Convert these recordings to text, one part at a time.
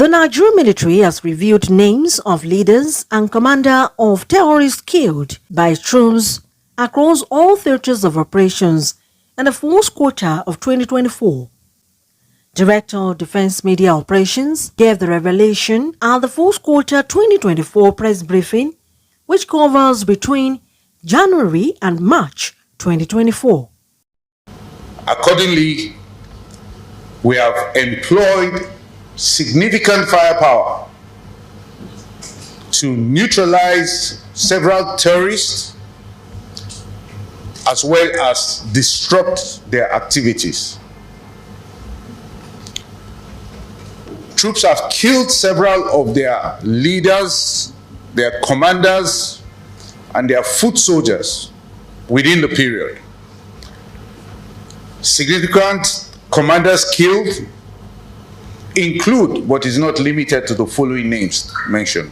The Nigerian military has revealed names of leaders and commander of terrorists killed by troops across all theaters of operations in the fourth quarter of 2024. Director of Defense Media Operations gave the revelation at the fourth quarter 2024 press briefing, which covers between January and March 2024. Accordingly, we have employed significant firepower to neutralize several terrorists as well as disrupt their activities. Troops have killed several of their leaders, their commanders, and their foot soldiers within the period. Significant commanders killed include, but is not limited to, the following names mentioned.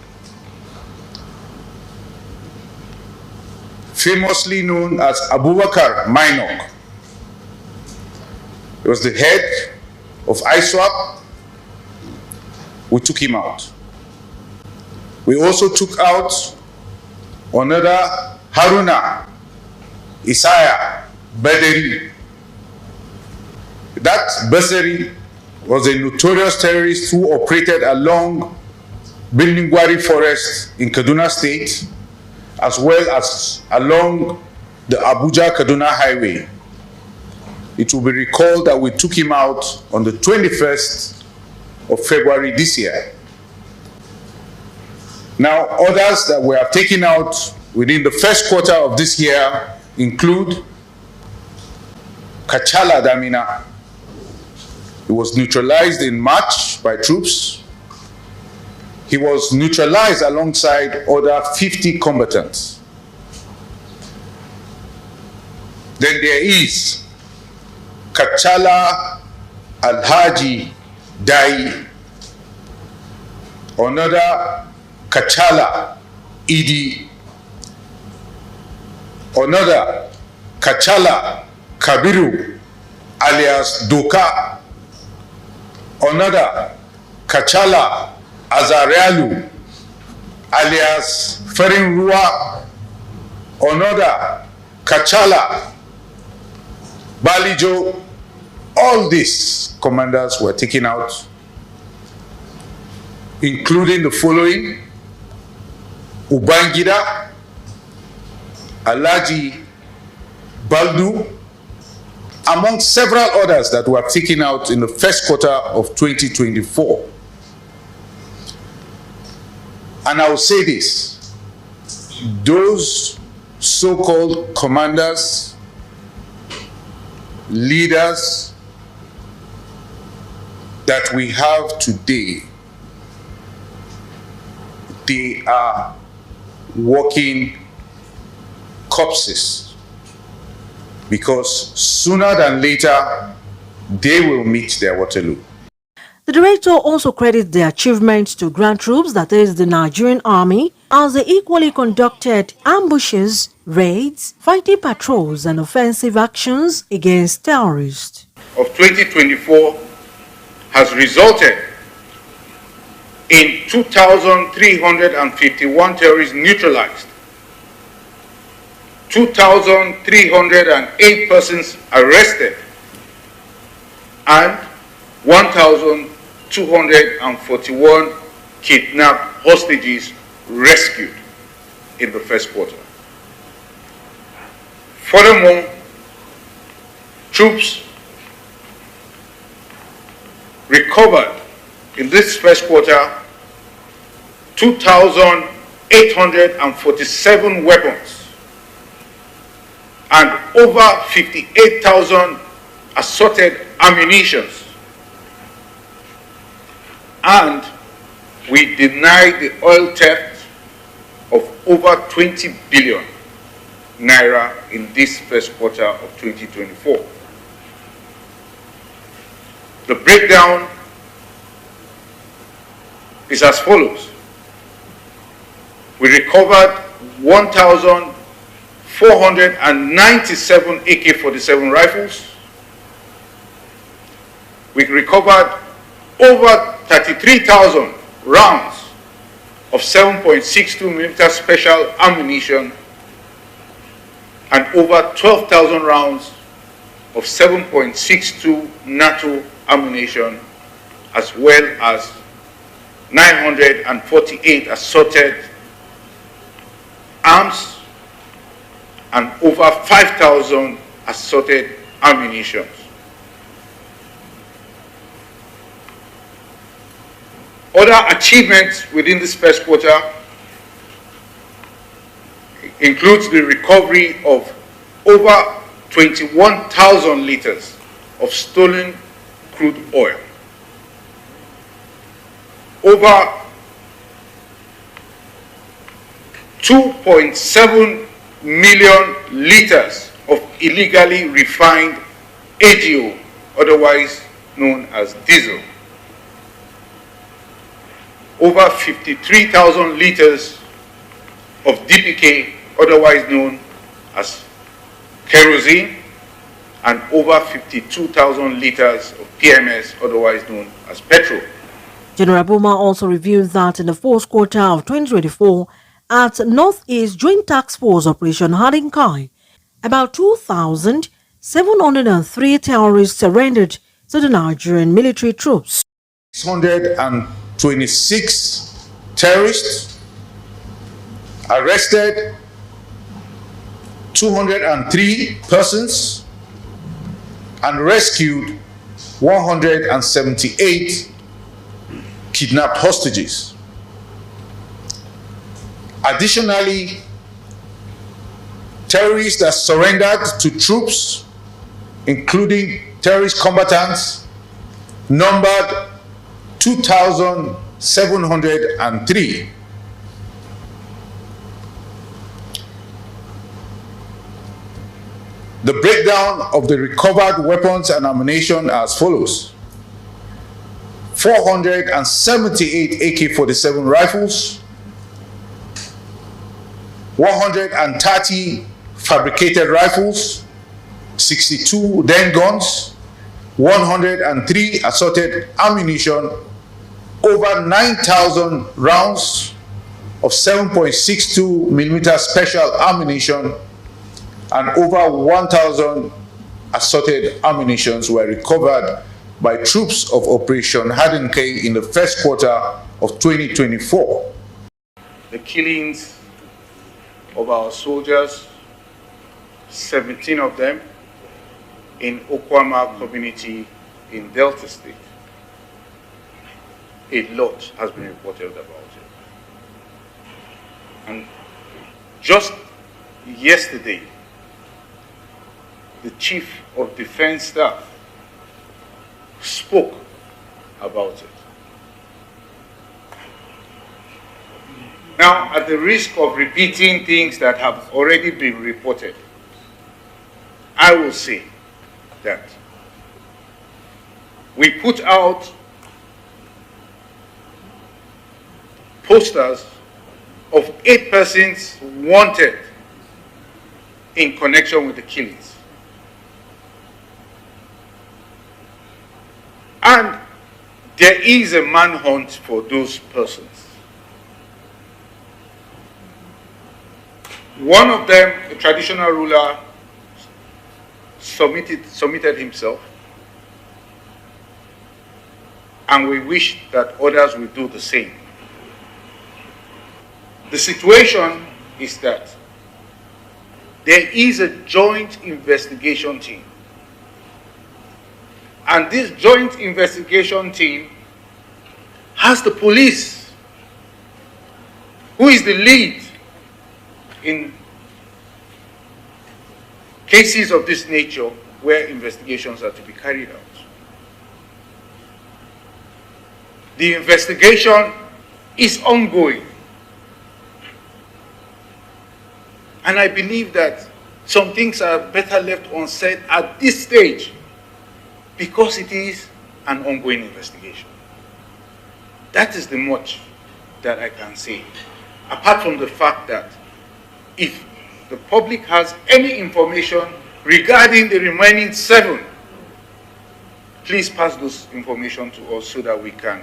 Famously known as Abubakar Mainok. He was the head of ISWAP. We took him out. We also took out another Haruna Isaiah Baderi. That Basari was a notorious terrorist who operated along Bilningwari Forest in Kaduna State, as well as along the Abuja-Kaduna Highway. It will be recalled that we took him out on the 21st of February this year. Now, others that we have taken out within the first quarter of this year include Kachala Damina. He was neutralized in March by troops. He was neutralized alongside other 50 combatants. Then there is Kachala Alhaji Dai, another Kachala Idi, another Kachala Kabiru alias Doka, another Kachala Azarialu alias Ferinrua, another Kachala Balijo. All these commanders were taken out, including the following: Ubangida, Alaji Baldu, among several others that were taken out in the first quarter of 2024. And I will say this: those so-called commanders, leaders that we have today, they are walking corpses, because sooner than later they will meet their Waterloo. The director also credits the achievements to ground troops, that is the Nigerian Army, as they equally conducted ambushes, raids, fighting patrols and offensive actions against terrorists. Of 2024 has resulted in 2,351 terrorists neutralized, 2,308 persons arrested, and 1,241 kidnapped hostages rescued in the first quarter. Furthermore, troops recovered in this first quarter 2,847 weapons and over 58,000 assorted ammunitions. And we denied the oil theft of over 20 billion naira in this first quarter of 2024. The breakdown is as follows. We recovered 1,497 AK-47 rifles. We recovered over 33,000 rounds of 7.62mm special ammunition and over 12,000 rounds of 7.62 NATO ammunition, as well as 948 assorted arms and over 5,000 assorted ammunition. Other achievements within this first quarter includes the recovery of over 21,000 liters of stolen crude oil, over 2.7 million liters of illegally refined AGO, otherwise known as diesel, over 53,000 liters of DPK, otherwise known as kerosene, and over 52,000 liters of PMS, otherwise known as petrol. General Boma also revealed that in the fourth quarter of 2024, at Northeast Joint Task Force Operation Hadinkai, about 2,703 terrorists surrendered to the Nigerian military troops. 626 terrorists arrested, 203 persons, and rescued 178 kidnapped hostages. Additionally, terrorists that surrendered to troops, including terrorist combatants, numbered 2,703. The breakdown of the recovered weapons and ammunition as follows: 478 AK-47 rifles, 130 fabricated rifles, 62 den guns, 103 assorted ammunition, over 9,000 rounds of 7.62mm special ammunition, and over 1,000 assorted ammunitions were recovered by troops of Operation Hadinkai in the first quarter of 2024. The killings of our soldiers, 17 of them, in Okwama community in Delta State. A lot has been reported about it. And just yesterday, the Chief of Defense Staff spoke about it. Now, at the risk of repeating things that have already been reported, I will say that we put out posters of 8 persons wanted in connection with the killings. And there is a manhunt for those persons. One of them, a traditional ruler, submitted himself, and we wish that others will do the same. The situation is that there is a joint investigation team, and this joint investigation team has the police, who is the lead in cases of this nature where investigations are to be carried out. The investigation is ongoing. And I believe that some things are better left unsaid at this stage because it is an ongoing investigation. That is the much that I can say. Apart from the fact that if the public has any information regarding the remaining 7, please pass those information to us so that we can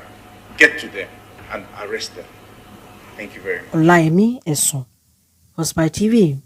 get to them and arrest them. Thank you very much. Olaimi Esun, for Spy TV.